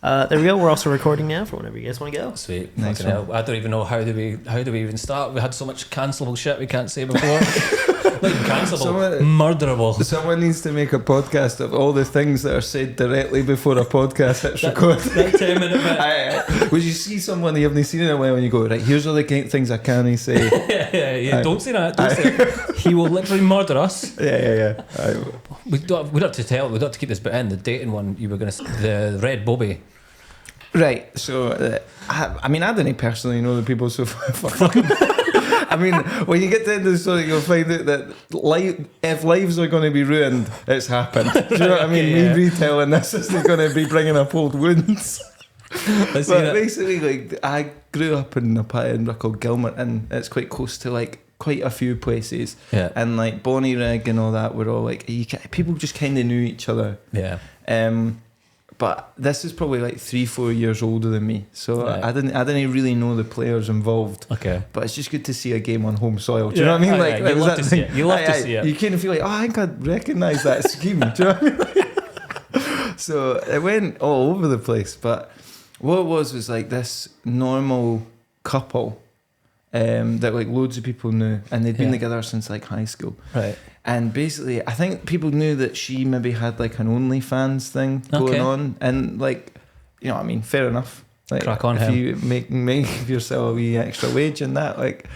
There we go. We're also recording now for whenever you guys want to go. Sweet. Nice Fucking hell. I don't even know how do we even start. We had so much cancelable shit we can't say before. Like cancelable, murderable. Someone needs to make a podcast of all the things that are said directly before a podcast hits record. That 10-minute bit. Would you see someone you haven't seen in a while and you go, right, here's all the things I can't say. yeah. Don't say that. Don't say it. He will literally murder us. Yeah. We'd have to tell. We'd have to keep this bit in. The dating one you were going to. The red bobby. Right, so I mean, I didn't personally know the people so fucking. I mean, when you get to the end of the story, you'll find out that if lives are going to be ruined, it's happened. Do you know what I mean? Okay, yeah. Me retelling this isn't going to be bringing up old wounds. But basically, like, I grew up in a part in called Gilmerton. It's quite close to like quite a few places. Yeah. And like Bonnyrigg and all that were all like people just kind of knew each other. Yeah. But this is probably like 3-4 years older than me, so Right. I didn't really know the players involved. Okay. But it's just good to see a game on home soil. Do you know what I mean? Yeah, you was love that to see thing? it. You love to see it. You kind of feel like, I think I recognise that scheme. Do you know what I mean? So it went all over the place. But what it was like this normal couple that like loads of people knew, and they'd been together since like high school. Right. And basically, I think people knew that she maybe had like an OnlyFans thing going on, and like, you know, I mean, fair enough. Like, Crack on, if him. you make yourself a wee extra wage and that, like,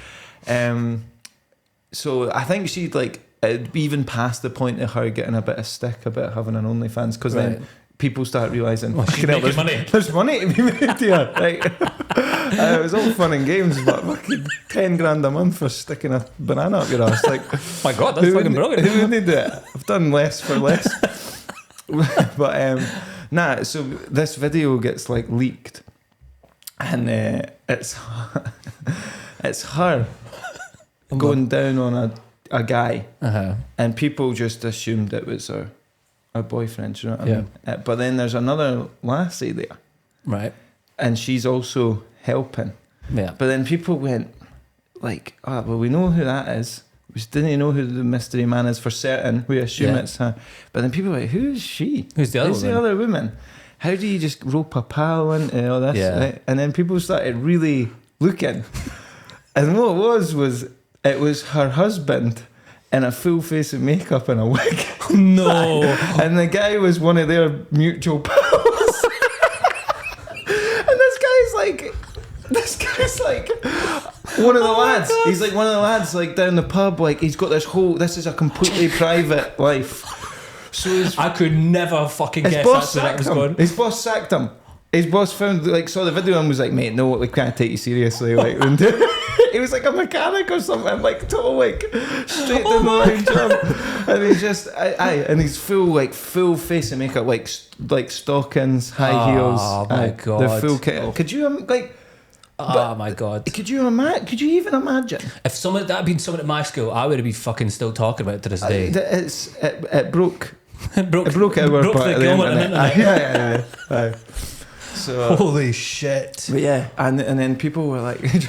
so I think she'd like it'd even past the point of her getting a bit of stick about having an OnlyFans, because then people start realising, she's making money. There's money to be made here. Like, it was all fun and games, but fucking 10 grand a month for sticking a banana up your ass. Like, My God, that's fucking brilliant. Who wouldn't do it? I've done less for less. But so this video gets like leaked, and it's her going down on a guy, and people just assumed it was her boyfriend. You know what I mean? But then there's another lassie there, Right. and she's also helping. Yeah. But then people went like, well, we know who that is. We didn't know who the mystery man is for certain. We assume it's her. But then people were like, who is she? Who's the other Who's woman? the other woman? How do you just rope a pal into all this? Yeah. Right? And then people started really looking. And what it was her husband in a full face of makeup and a wig. No. And the guy was one of their mutual pals. And this guy's like one of the lads. He's like one of the lads like down the pub. Like, he's got this is a completely private life. So I could never fucking guess that's where that was going. His boss sacked him. His boss saw the video and was like, mate, no, we can't take you seriously. Like, he was like a mechanic or something, like total like straight down the line job. And he's just and he's full face of makeup, like stockings, high heels. Oh my God. The full kit. Could you My God. Could you even imagine? If that had been someone at my school, I would have been fucking still talking about it to this day. It broke. It broke our part the of the Gilmerton internet. internet. Yeah. So, Holy shit. but yeah, and then people were like, this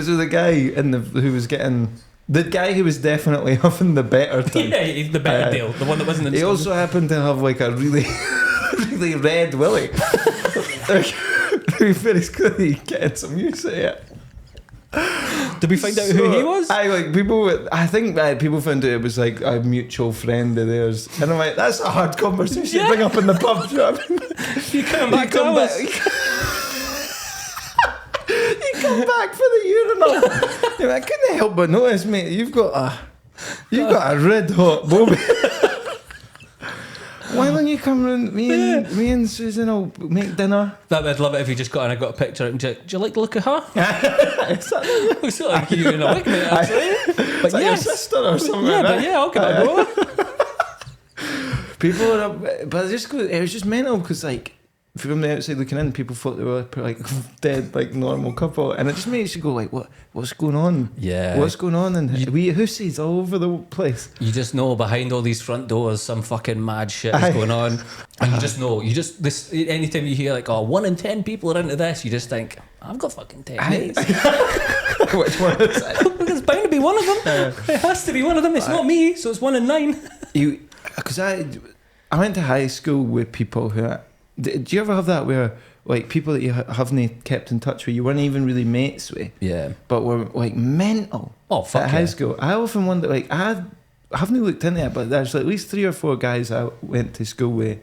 was the guy who was getting. The guy who was definitely having the better time. Yeah, he's the better deal. The one that wasn't in He school. also happened to have like a really, really red willy. To be fair, he's clearly getting some use of it. Did we find out who he was? I think people found out it was like a mutual friend of theirs. And I'm like, that's a hard conversation to bring up in the pub. Do you know what I mean? You come back to us. You come back for the urinal. You're like, I couldn't help but notice, mate, you've got a red hot bobby. Why don't you come round? Me and Susan will make dinner. I'd love it if you just got a picture and do you like the look of her? Looks like you in a wig, mate, actually. But Is that your sister or something? Yeah, like but that? yeah, I'll give it a go. People are up, but it was just mental because like from the outside looking in, people thought they were like dead, like normal couple, and it just makes you go like, what's going on? Yeah. What's going on? And we hussies all over the place. You just know behind all these front doors some fucking mad shit is going on. And you just know. This anytime you hear like, 1 in 10 people are into this, you just think, I've got fucking 10 mates. Which one is it? It's bound to be one of them. It has to be one of them. It's not me, so it's 1 in 9. Because I went to high school with people who Do you ever have that where like people that you haven't kept in touch with, you weren't even really mates with, Yeah. but were like mental Oh, fuck at yeah. high school? I often wonder, like, I haven't looked into it, but there's at least 3 or 4 guys I went to school with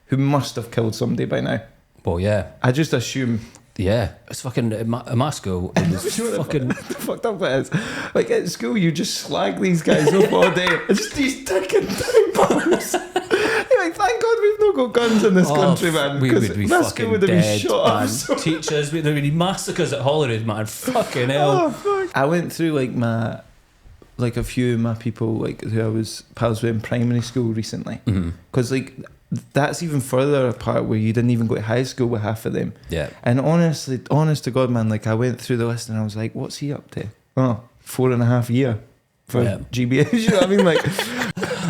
who must have killed somebody by now. Well, yeah. I just assume. Yeah. It's fucking, at my school, it was fucking... The fucked up it is. Like at school, you just slag these guys up all day. It's just these ticking time bombs. You're like, thank God we've not got guns in this country, man. We Because would be that fucking school would have been dead, shot up. man. So- Teachers, there'd be massacres at Holyrood, man. Fucking hell. Oh, fuck. I went through like a few of my people like who I was pals with in primary school recently. Mm-hmm. Because like that's even further apart where you didn't even go to high school with half of them. Yeah. And honestly, honest to God, man, like I went through the list and I was like, what's he up to? Oh, 4.5 years for Yeah. GBA. You know what I mean? Like,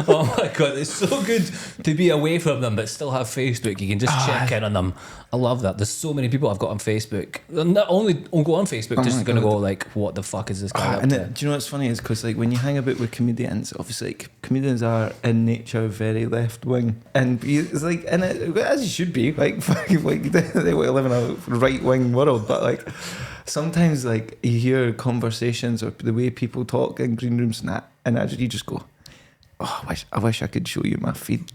Oh my God, it's so good to be away from them but still have Facebook. You can just check in on them. I love that. There's so many people I've got on Facebook. Not only go on Facebook, just my going to God. go like, what the fuck is this guy up and to? do you know what's funny is because like when you hang about with comedians, obviously like, comedians are in nature very left wing, and it's like, and as you should be, like fucking like they live in a right wing world, but like sometimes like you hear conversations or the way people talk in green rooms and that, and you just go, oh, I wish I could show you my feed.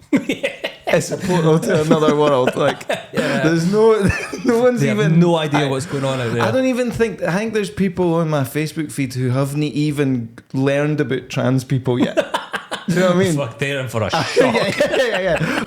It's a portal to another world. Like, there's no one's They have even no idea what's going on out there. I don't even think. I think there's people on my Facebook feed who haven't even learned about trans people yet. Do you know what I mean? Fuck, they're in for a shock. yeah.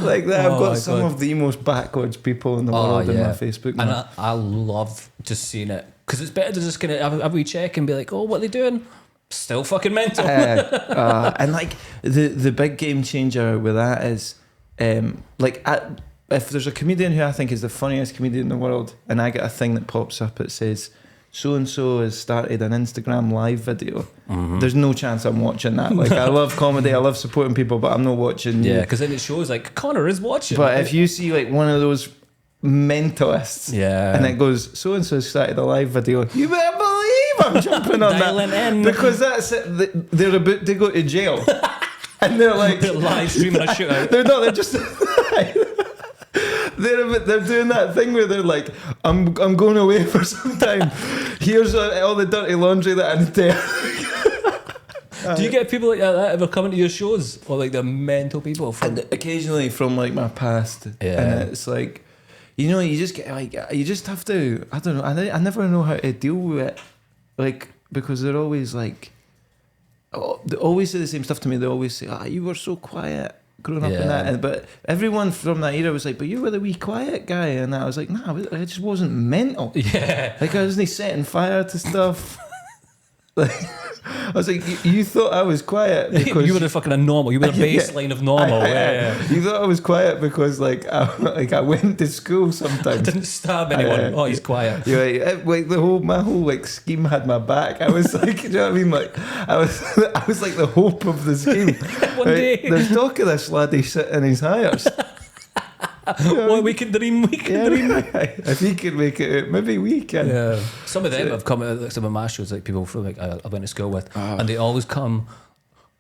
Like that, I've Oh got my some God. of the most backwards people in the world in my Facebook. And Man. I love just seeing it because it's better to just kind of have a wee check and be like, oh, what are they doing? Still fucking mental. And like the big game changer with that is, if there's a comedian who I think is the funniest comedian in the world, and I get a thing that pops up, it says, so and so has started an Instagram live video. Mm-hmm. There's no chance I'm watching that. Like I love comedy, I love supporting people, but I'm not watching. Yeah, because then it shows like Connor is watching. But if you see like one of those mentalists, Yeah. and it goes, so and so started a live video, you better believe I'm jumping on Dialing that in. because that's it. They're about to go to jail, and they're like they're live streaming a shootout. they're not. They're just. They're doing that thing where they're like, I'm going away for some time. Here's all the dirty laundry that I need to. Do you get people like that ever coming to your shows, or like the mental people? And occasionally from like my past, Yeah. and it's like, you know, you just get like, you just have to. I don't know. I never know how to deal with it, like because they're always like, they always say the same stuff to me. They always say, you were so quiet growing up in Yeah. that, but everyone from that era was like, but you were the wee quiet guy, and I was like, nah, I just wasn't mental. Yeah. Like I wasn't setting fire to stuff. Like I was like, you thought I was quiet because you were the fucking normal. You were the Yeah. baseline of normal. Yeah. You thought I was quiet because like I went to school sometimes. Didn't stab anyone. Yeah. Oh, he's quiet. Yeah, like my whole like scheme had my back. I was like, you know what I mean? Like I was like the hope of the scheme. One day. There's talk of this laddie sitting in his hires. Well, we can dream. We can dream. If he can make it out, maybe we can. Yeah. Some of them have come at like, some of my shows, like people from like I went to school with, and they always come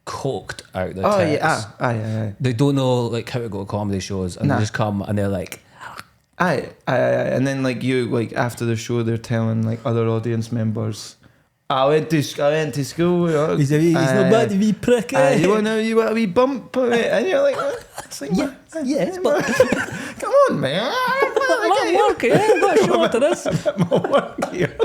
coked out the Oh tits. yeah, aye. They don't know like how to go to comedy shows, and Nah. they just come and they're like, Aye, and then like you, like after the show, they're telling like other audience members, I went to school. he's not bad to be prick. You want a wee bump, and you're like, what? It's like, Yes, but come on, man. I'm working. I've got a show after this. More work here.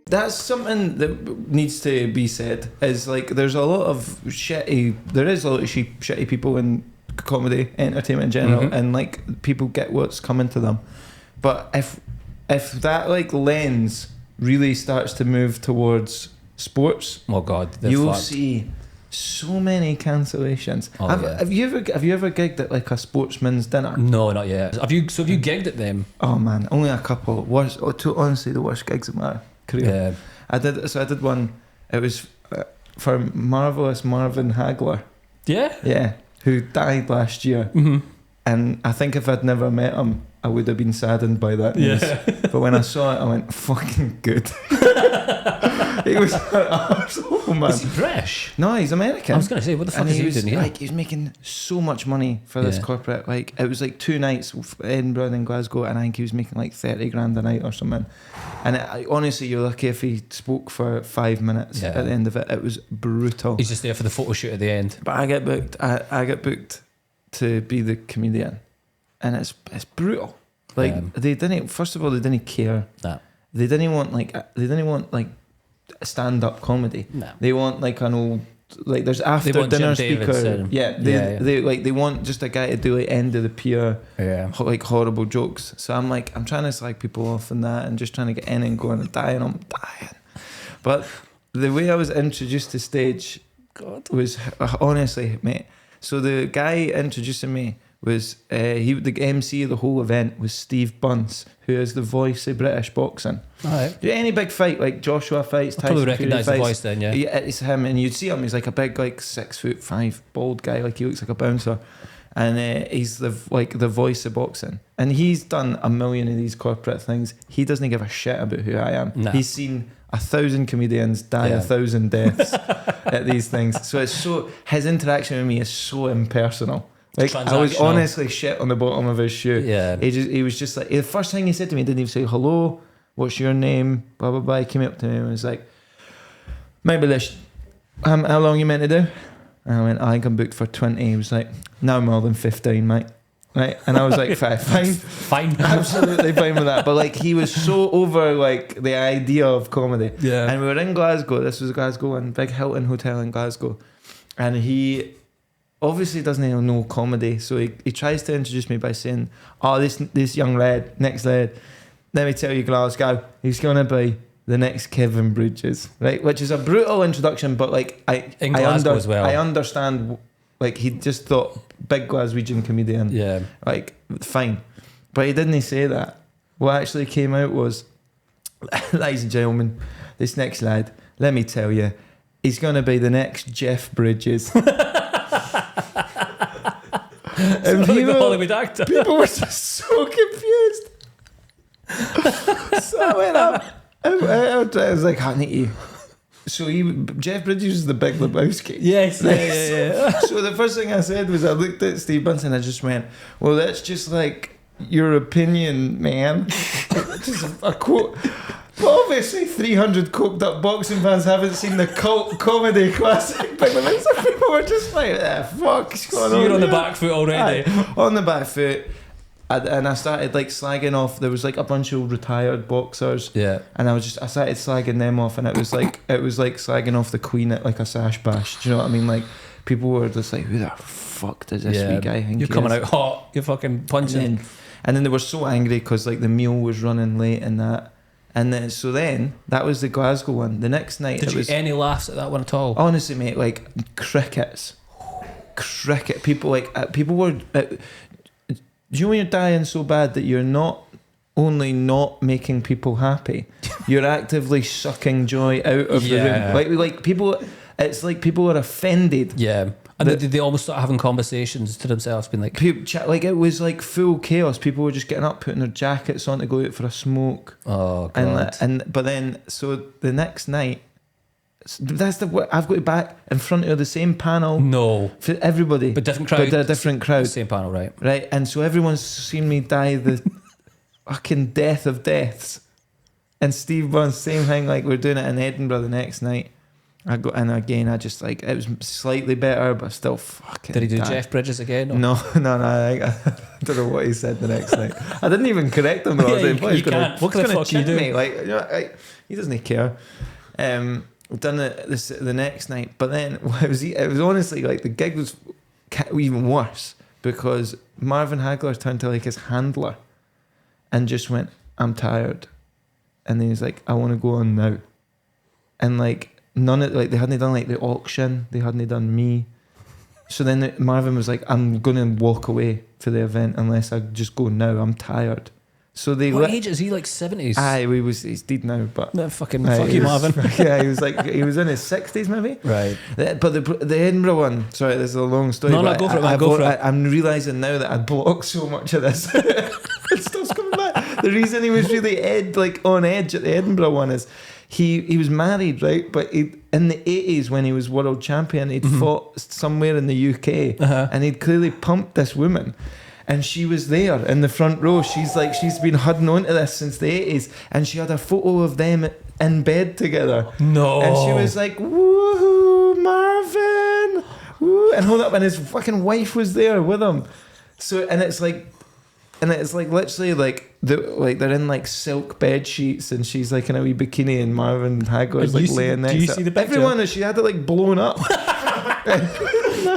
That's something that needs to be said. Is like there is a lot of shitty people in comedy, entertainment in general, and like people get what's coming to them. But if that like lens really starts to move towards sports, Oh God, they're you'll fucked. see so many cancellations. Oh, Have you ever gigged at like a sportsman's dinner? No, not yet. Have you gigged at them? Oh man, only a couple. Honestly, the worst gigs of my career. Yeah. I did one. It was for Marvelous Marvin Hagler. Yeah. Yeah, who died last year. And I think if I'd never met him, I would have been saddened by that news. Yeah. But when I saw it, I went, fucking good. He was an arsehole, man. Is he British? No, he's American. I was going to say, what the fuck And is he he was doing here? like, he was making so much money for this Yeah. corporate. Like, it was like 2 nights, Edinburgh and Glasgow, and I think he was making like 30 grand a night or something. And honestly, you're lucky if he spoke for 5 minutes Yeah. at the end of it. It was brutal. He's just there for the photo shoot at the end. But I get booked. I get booked to be the comedian, and it's brutal. Like they didn't. First of all, they didn't care. Nah. They didn't want like stand up comedy. No. They want like an old, like there's after want dinner Jim Davis speaker. and- Yeah, they want just a guy to do like end of the pier, Yeah. like horrible jokes. So I'm trying to slag people off and that, and just trying to get in and going and dying. I'm dying. But the way I was introduced to stage, God, was honestly, mate. So the guy introducing me was the MC of the whole event was Steve Bunce, who is the voice of British boxing. All right. Yeah, any big fight like Joshua fights, I probably Tyson Fury recognise the fights, voice then, yeah. it's him, and you'd see him. He's like a big, like 6'5" bald guy, like he looks like a bouncer, and he's the voice of boxing. And he's done a million of these corporate things. He doesn't give a shit about who I am. Nah. He's seen 1,000 comedians die 1,000 deaths at these things. So his interaction with me is so impersonal. Like I was Transactional. honestly shit on the bottom of his shoe. Yeah. He was just like, the first thing he said to me, he didn't even say hello, what's your name, blah blah blah. He came up to me and was like, maybe this, how long you meant to do? And I went, I think I'm booked for 20. He was like, no more than 15, mate. Right? And I was like, fine. Fine. Absolutely fine with that. But like he was so over like the idea of comedy. Yeah. And we were in Glasgow. This was Glasgow, and big Hilton hotel in Glasgow. And he obviously doesn't even know comedy, so he tries to introduce me by saying, oh, this young lad, next lad, let me tell you, Glasgow, he's gonna be the next Kevin Bridges, right? Which is a brutal introduction, but like In Glasgow as well. I understand. Like he just thought big Glaswegian comedian, Yeah. like fine, but he didn't say that. What actually came out was, ladies and gentlemen, this next lad, let me tell you, he's gonna be the next Jeff Bridges. And Like the Hollywood actor. people were just so confused. So I went up. I was like, I need you. So Jeff Bridges is the Big Lebowski. Yes. Yeah. So the first thing I said was I looked at Steve Bunce and I just went, well, that's just like your opinion, man. Just a quote. But obviously 300 coked up boxing fans haven't seen the cult comedy classic Big Lebowski. People were just like, the fuck's going So on you're on the here? back foot already. Aye, on the back foot. And I started like slagging off. There was like a bunch of retired boxers, Yeah. and I started slagging them off, and it was like slagging off the Queen at like a sash bash. Do you know what I mean? Like people were just like, "Who the fuck does this wee guy think You're he coming is?" out hot. You're fucking punching. And then they were so angry because like the meal was running late and that. And then that was the Glasgow one. The next night Did it you was get any laughs at that one at all? honestly, mate, like crickets. People like people were. Do you know when you're dying so bad that you're not only not making people happy, you're actively sucking joy out of the room. Like people, it's like people are offended. Yeah. And did they almost start having conversations to themselves, being like, People like it was like full chaos. People were just getting up, putting their jackets on to go out for a smoke. "Oh god." But then so the next night, that's I've got to back in front of the same panel No. for everybody, But different crowd. but a different crowd, Same panel, right? right? And so everyone's seen me die the fucking death of deaths. And Steve Bunce, same thing. Like we're doing it in Edinburgh the next night. I got in again. I just like it was slightly better, but still fucking. Did he do died. Jeff Bridges again? Or? No. I don't know what he said the next night. I didn't even correct him. Though. I was Yeah, like, you "What, he's gonna- can't. What he's the gonna fuck you chin do?" me?" Like, you know, he doesn't care. Done it the next night, but then it was honestly like the gig was even worse because Marvin Hagler turned to like his handler and just went, "I'm tired," and then he's like, "I want to go on now," and like none of like they hadn't done like the auction, they hadn't done me. So then Marvin was like, "I'm gonna walk away for the event unless I just go now. I'm tired." So they What age is he? Like 70s? Aye, he's dead now, but No, fucking aye, fuck he you, was- Marvin. Yeah, he was in his 60s maybe. Right. But the Edinburgh one, sorry, this is a long story. No, but go for it, man, go for it. I'm realising now that I blocked so much of this. It stuff's coming back. The reason he was really on edge at the Edinburgh one is he was married, right? But in the 80s when he was world champion, he'd fought somewhere in the UK, and he'd clearly pumped this woman. And she was there in the front row. She's been holding on to this since the 80s. And she had a photo of them in bed together. No. And she was like, woohoo, Marvin. Woo. And hold up. And his fucking wife was there with him. So, and it's like literally they're in like silk bed sheets, and she's like in a wee bikini, and Marvin Hagler's like laying next to her. Do you see the picture? Everyone, she had it like blown up.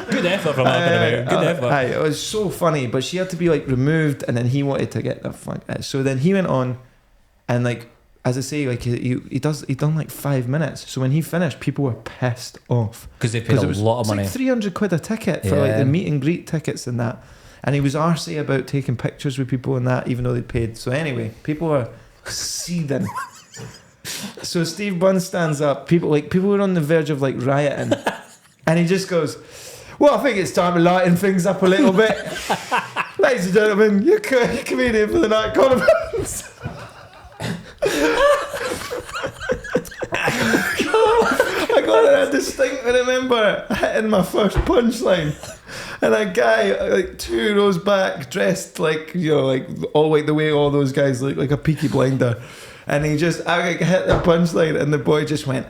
Good effort from Marvin. Good effort. Aye, it was so funny, but she had to be like removed, and then he wanted to get the fuck. So then he went on, and like as I say, like he done like 5 minutes. So when he finished, people were pissed off because they paid a lot of money. It's like 300 quid a ticket for like the meet and greet tickets and that. And he was arsey about taking pictures with people and that, even though they'd paid. So anyway, people were seething. So Steve Bunn stands up. People were on the verge of like rioting, and he just goes, "Well, I think it's time to lighten things up a little bit, ladies and gentlemen. You're comedian for the night, Conor Burns." I got a distinctly remember hitting my first punchline. And a guy like 2 rows back, dressed like, you know, like all like the way all those guys look, like a Peaky Blinder, and I hit the punchline, and the boy just went,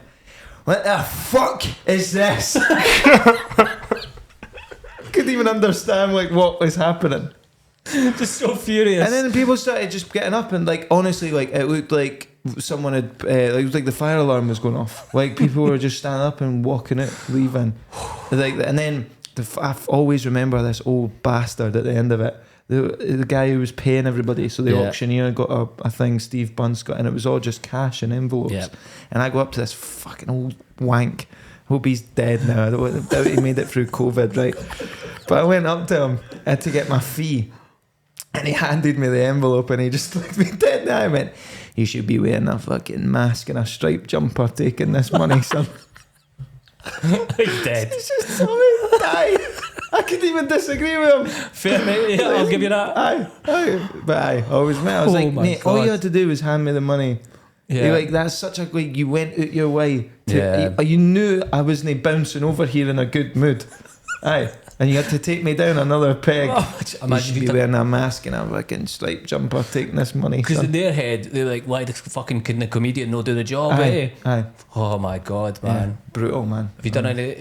"What the fuck is this?" Couldn't even understand like what was happening. Just so furious. And then people started just getting up, and like honestly, like it looked like someone had it was like the fire alarm was going off. Like people were just standing up and walking out, leaving. Like, and then I always remember this old bastard at the end of it. The guy who was paying everybody. So the auctioneer got a thing, Steve Bunce got, and it was all just cash and envelopes. Yep. And I go up to this fucking old wank. Hope he's dead now. I doubt he made it through COVID, right? But I went up to him to get my fee, and he handed me the envelope, and he just looked me dead now. I went, "You should be wearing a fucking mask and a striped jumper taking this money, son." He's dead. He's just told me to die. I couldn't even disagree with him. Fair, mate. Yeah, I'll give you that. I was like, mate, all you had to do was hand me the money. Yeah. You're like, that's such a like, you went out your way to, you knew I wasn't bouncing over here in a good mood. Aye. And you had to take me down another peg. You should be wearing a mask and a fucking striped jumper taking this money. Because in their head, they're like, why the fucking can the comedian not do the job, eh? Aye. Oh my God, man. Yeah, brutal, man. Have you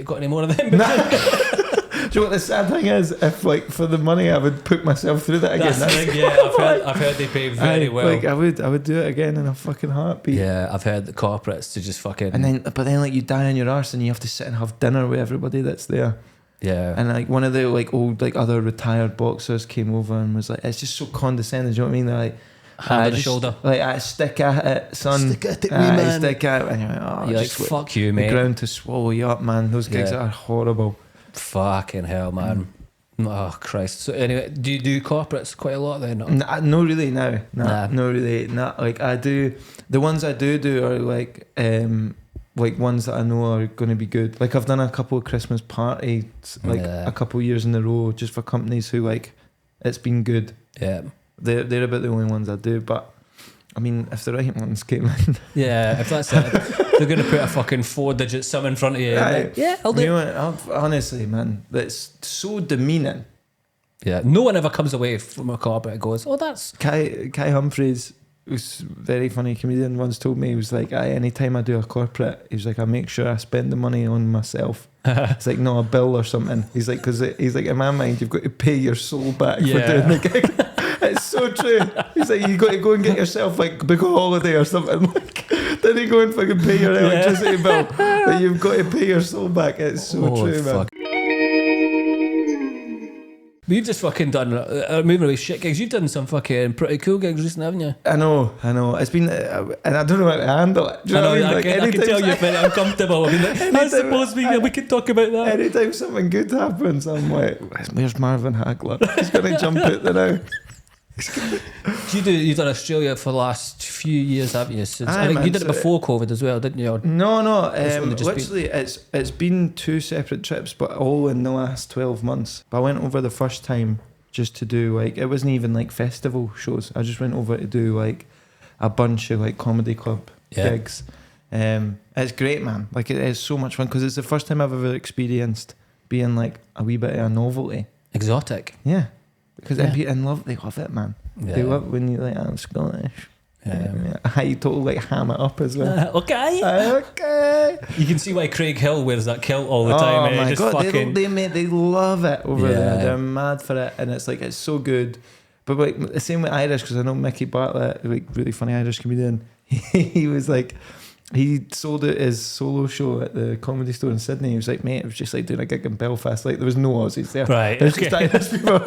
got any more of them? Nah. Do you know what the sad thing is? If like for the money, I would put myself through that again. That's the thing, yeah. I've heard they pay very well. Like I would do it again in a fucking heartbeat. Yeah, I've heard the corporates to just fucking. But then like you die on your arse and you have to sit and have dinner with everybody that's there. Yeah. And like one of the like old like other retired boxers came over and was like, it's just so condescending. Do you know what I mean? They're like, hand on the shoulder. Like, I stick at it, son. Stick at it, man. Stick at it. And you're like, oh, you're like, fuck you, mate. The ground to swallow you up, man. Those gigs are horrible. Fucking hell, man. Oh, Christ. So anyway, do you do corporates quite a lot then? No, really, no. Nah. No, really. Not like I do. The ones I do are like ones that I know are going to be good. Like I've done a couple of Christmas parties, like a couple of years in a row, just for companies who like it's been good. Yeah, they're about the only ones I do. But I mean, if the right ones came in, yeah, if that's it, they're going to put a fucking 4-digit sum in front of you. Like, yeah, I'll do. You know what, honestly, man, that's so demeaning. Yeah, no one ever comes away from a corporate and goes, "Oh, that's." Kai Humphries, who's a very funny comedian, once told me, he was like, anytime I do a corporate, he was like, I make sure I spend the money on myself. It's like, not a bill or something. He's like, because he's like, in my mind, you've got to pay your soul back for doing the gig. It's so true. He's like, you got to go and get yourself like book a holiday or something. Like, then you go and fucking pay your electricity bill. But you've got to pay your soul back. It's so true, man. Fuck. We've just fucking done moving away shit gigs. You've done some fucking pretty cool gigs recently, haven't you? I know. It's been, and I don't know how to handle it. Do you know what I mean? Like, I can tell you're very uncomfortable. I mean, I suppose we can talk about that. Anytime something good happens, I'm like, where's Marvin Hagler? He's going to jump out there now. You've done Australia for the last few years, haven't you? I think you did it before COVID as well, didn't you? No. Literally, it's been 2 separate trips, but all in the last 12 months. But I went over the first time just to do like, it wasn't even like festival shows. I just went over to do like a bunch of like comedy club gigs. It's great, man. Like, it is so much fun because it's the first time I've ever experienced being like a wee bit of a novelty. Exotic. Yeah, because they love it, man. Yeah. They love when you like, I'm Scottish. Yeah. You totally like ham it up as well. Okay. Okay. You can see why Craig Hill wears that kilt all the time. Oh my Just god, fucking... they love it over there. They're mad for it, and it's like, it's so good. But like the same with Irish, because I know Mickey Bartlett, like really funny Irish comedian. He was like, he sold out his solo show at the Comedy Store in Sydney. He was like, mate, it was just like doing a gig in Belfast. Like, there was no Aussies there. Right. There's just Irish people.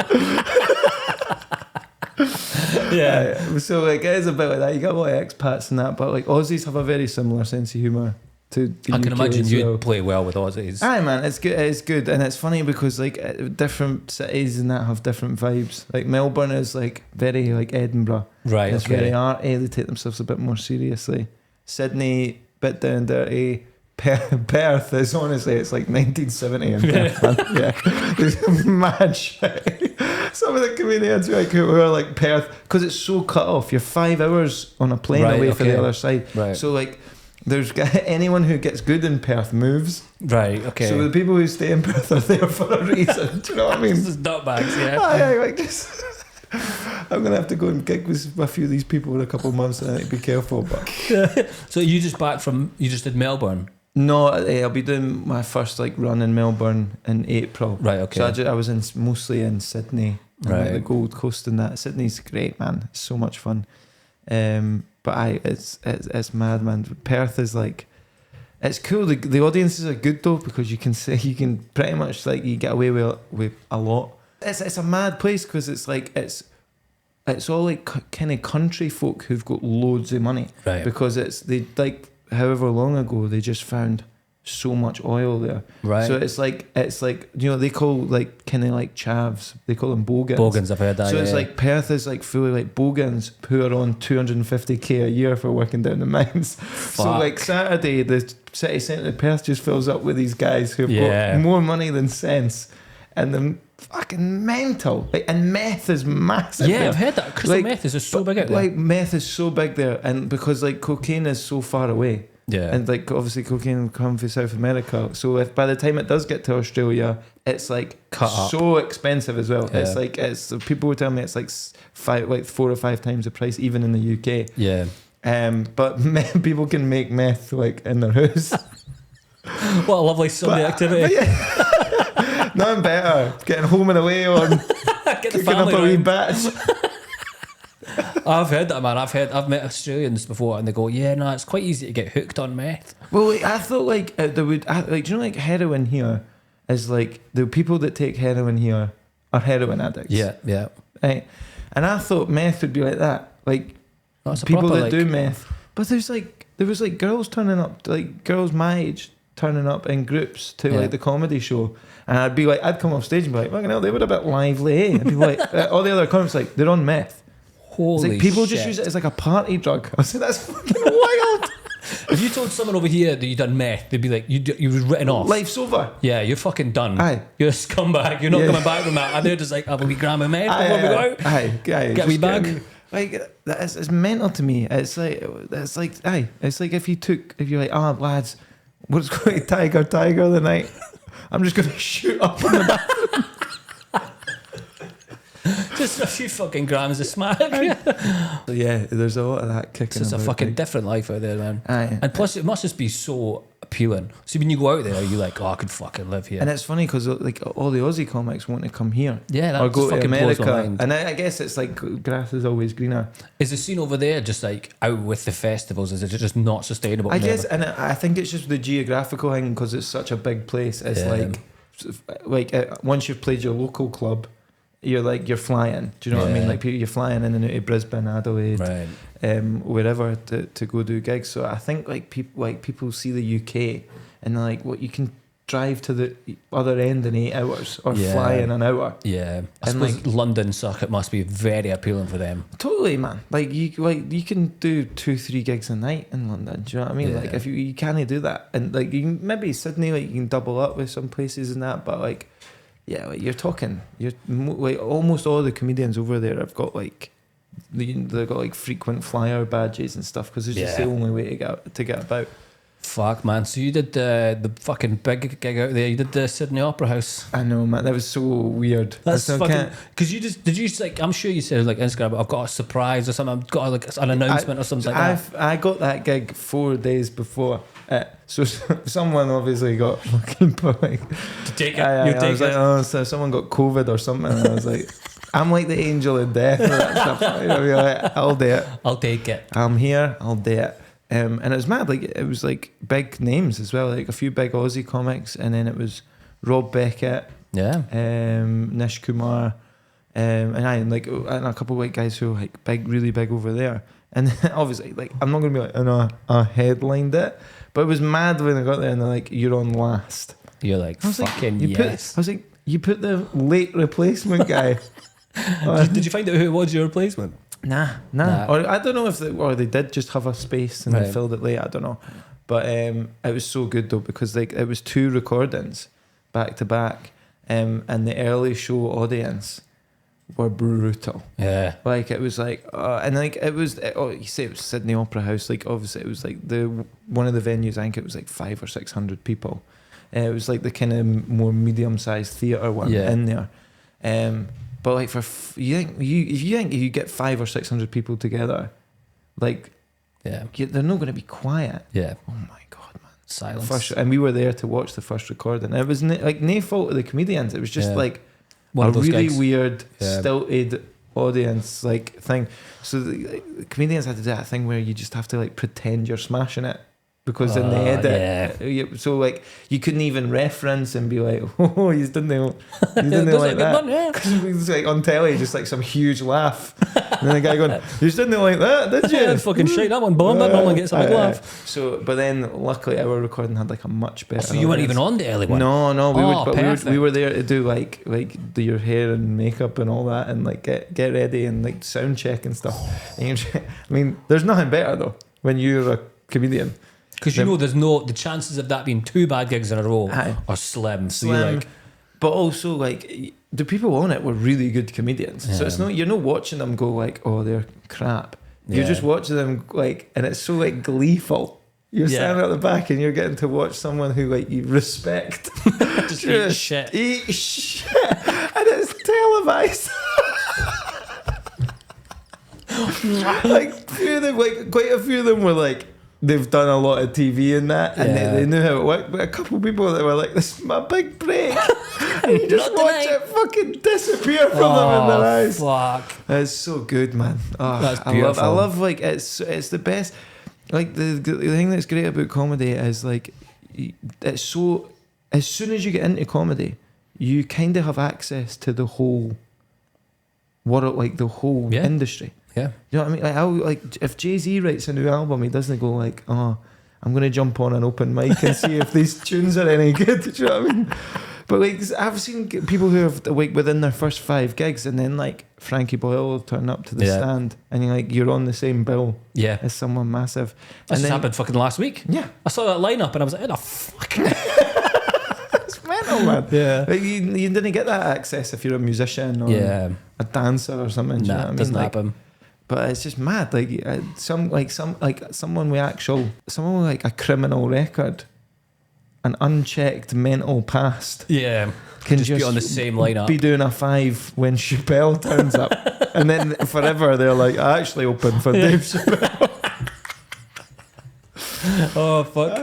Yeah. So like, it is a bit like that. You got a lot of expats and that, but like Aussies have a very similar sense of humour to the I can UK imagine as you'd well. play well with Aussies. Aye, man, it's good. It's good, and it's funny because like different cities and that have different vibes. Like Melbourne is like very like Edinburgh. Right. It's very arty. They take themselves a bit more seriously. Sydney, bit down and dirty. Perth is honestly, it's like 1970 in Perth, man. Yeah, it's mad shit. Some of the comedians who are like Perth, because it's so cut off. You're 5 hours on a plane away from the other side. Right. So like, there's anyone who gets good in Perth moves. Right. Okay. So the people who stay in Perth are there for a reason. Do you know what I mean? This is nutbags, yeah. Aye, like just. I'm gonna have to go and gig with a few of these people in a couple of months, and I need to be careful. But So you just did Melbourne? no, I'll be doing my first like run in Melbourne in April. Right. Okay. So I was mostly in Sydney, and, like, Right. the Gold Coast and that. Sydney's great, man. It's so much fun. But it's mad, man. Perth is like, it's cool. The audiences are good though, because you can pretty much like, you get away with a lot. It's a mad place because it's like it's all like kind of country folk who've got loads of money. Right. Because they like, however long ago they just found so much oil there. Right. So it's like you know, they call like kind of like chavs, they call them bogans. Bogans, I've heard that. So yeah. it's like Perth is like fully like bogans who are on 250k a year for working down the mines. So Fuck. like Saturday, the city centre of Perth just fills up with these guys who've Yeah. got more money than sense, and they're fucking mental. Like, and meth is massive. Yeah, there. I've heard that. Crystal Like, meth is just so big out there. Like meth is so big there, and because like cocaine is so far away. Yeah. And like obviously cocaine comes from South America, so if by the time it does get to Australia, it's like Cut up. so expensive as well. Yeah. It's people would tell me it's like 4 or 5 times the price even in the UK. Yeah. But people can make meth like in their house. What a lovely Sunday activity. Nothing better. Getting home and away on Get the kicking up family a wee round. batch. I've heard that, man. I've met Australians before, and they go, "Yeah, no, it's quite easy to get hooked on meth." Well, like, I thought like there would like, do you know like heroin here is like the people that take heroin here are heroin addicts. Yeah, yeah. Right. And I thought meth would be like that. Like That's a people proper, that like, do meth. But there was like girls turning up, like girls my age turning up in groups to Yeah. like the comedy show. And I'd come off stage and be like, fucking hell, they were a bit lively, eh? And people like all the other comics like, they're on meth. It's Holy like people shit. just use it as like a party drug. I was like, that's fucking wild. If you told someone over here that you'd done meth, they'd be like, you were written off. Life's over. Yeah, you're fucking done. Aye. You're a scumbag. You're not Yeah. coming back from that. And they're just like, have a wee gram of meth before we go out. Aye, Get a just wee bag. Like it's mental to me. It's like if you're like, lads, what's going to tiger the night? I'm just gonna shoot up in the back. Just a few fucking grams of smack. So yeah, there's a lot of that kicking. It's just a about, fucking like- different life out there, man. Aye. And plus, it must just be so appealing. So when you go out there, you're like, oh, I could fucking live here. And it's funny because like all the Aussie comics want to come here. Yeah, that or go just to fucking blows my America. mind. And I guess it's like grass is always greener. Is the scene over there just like out with the festivals? Is it just not sustainable? I guess, and I think it's just the geographical thing because it's such a big place. It's Yeah. once you've played your local club, you're flying. Do you know what I mean? Yeah. Like you're flying in and out of Brisbane, Adelaide, Right. wherever to go do gigs. So I think people see the UK and they're like, what, you can drive to the other end in 8 hours or Yeah. fly in an hour. Yeah. I And, suppose London circuit must be very appealing for them. Totally, man. You can do 2-3 gigs a night in London. Do you know what I mean? Yeah. Like if you can't do that, and like you can maybe Sydney, like you can double up with some places and that, but like yeah, like you're talking, like almost all the comedians over there have got like they've got like frequent flyer badges and stuff because it's just the only way to get about. Fuck, man. So you did the fucking big gig out there. You did the Sydney Opera House. I know, man. That was so weird. That's fucking... Because you just... Did you like... I'm sure you said like Instagram, I've got a surprise or something. I've got like an announcement or something like that. I got that gig 4 days before. So someone obviously got fucking like... To take it. I was like, oh, so someone got COVID or something. And I was like... I'm like the angel of death or that stuff. You know, you're like, I'll do it. I'll take it. I'm here. I'll do it. And it was mad, like it was like big names as well, like a few big Aussie comics, and then it was Rob Beckett, Nish Kumar, and a couple of white guys who were like big, really big over there. And then obviously, like I'm not gonna be like, oh no, I headlined it, but it was mad when I got there and they're like, you're on last. You're like, fucking like, yes. I was like, you put the late replacement guy. Did you find out who was your replacement? Nah. Or I don't know if they did just have a space and they filled it late. I don't know, but it was so good though because like it was 2 recordings back to back, and the early show audience were brutal. Yeah, like it was like, and like it was. You say it was Sydney Opera House. Like obviously it was like one of the venues. I think it was like 500 or 600 people. It was like the kind of more medium-sized theatre one in there. But like if you get 500 or 600 people together, like they're not going to be quiet. Yeah. Oh my god, man. Silence. And we were there to watch the first recording. It was like no fault of the comedians. It was just like one a really gigs. weird, stilted audience like thing. So the comedians had to do that thing where you just have to like pretend you're smashing it. Because in the edit, so like you couldn't even reference and be like, "Oh, he's done the like that." Because it was like on telly, just like some huge laugh, and then the guy going, "You didn't like that, did you?" Yeah, fucking shit. That one bomb. That normally gets a big laugh. So, but then luckily our recording had like a much better. So you weren't even on the early one. No, we were there to do like do your hair and makeup and all that, and like get ready and like sound check and stuff. And I mean, there's nothing better though when you're a comedian. Because you know there's the chances of that being 2 bad gigs in a row are slim. So you're like, but also like the people on it were really good comedians. So it's not, you're not watching them go like, oh, they're crap. You're just watching them like, and it's so like gleeful. You're standing at the back and you're getting to watch someone who like you respect just eat shit. Eat shit, and it's televised. Like quite a few of them were like, they've done a lot of TV and that, and they knew how it worked. But a couple of people that were like, "This is my big break," and you just watch it fucking disappear from them in their eyes. Fuck! It's so good, man. Oh, that's beautiful. I love like it's the best. Like the thing that's great about comedy is like it's so. As soon as you get into comedy, you kind of have access to the whole world, like the whole industry. Yeah, you know what I mean. Like if Jay-Z writes a new album, he doesn't go like, "Oh, I'm gonna jump on an open mic and see if these tunes are any good." Do you know what I mean? But like I've seen people who have like within their first 5 gigs, and then like Frankie Boyle will turn up to the stand, and you're on the same bill as someone massive. This just happened fucking last week. Yeah, I saw that lineup and I was like, "Oh, the fuck." It's mental, man. Yeah, like you didn't get that access if you're a musician or a dancer or something. Nah, you know what I mean? Doesn't happen. But it's just mad. Like someone with like a criminal record, an unchecked mental past. Yeah, can just be on the same lineup. Be doing a 5 when Chappelle turns up, and then forever they're like, I actually opened for Dave Chappelle. Oh fuck!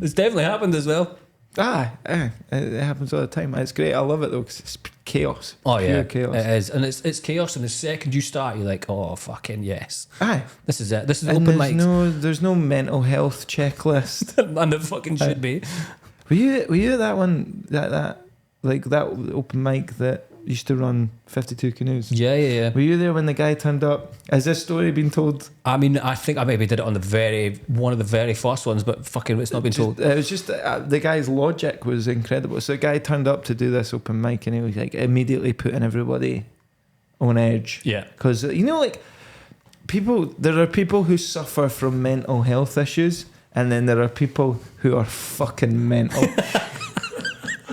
It's definitely happened as well. It happens all the time. It's great. I love it though because it's chaos. Oh yeah, pure chaos. It is, and it's chaos. And the second you start, you're like, oh fucking yes. This is it. This is and open mics. There's no mental health checklist, and it fucking should be. Were you at that one that open mic that used to run 52 Canoes? Yeah. Were you there when the guy turned up? Has this story been told? I mean, I think I maybe did it on one of the very first ones, but fucking it's not been told. It was just the guy's logic was incredible. So the guy turned up to do this open mic, and he was like immediately putting everybody on edge. Yeah, because like there are people who suffer from mental health issues, and then there are people who are fucking mental.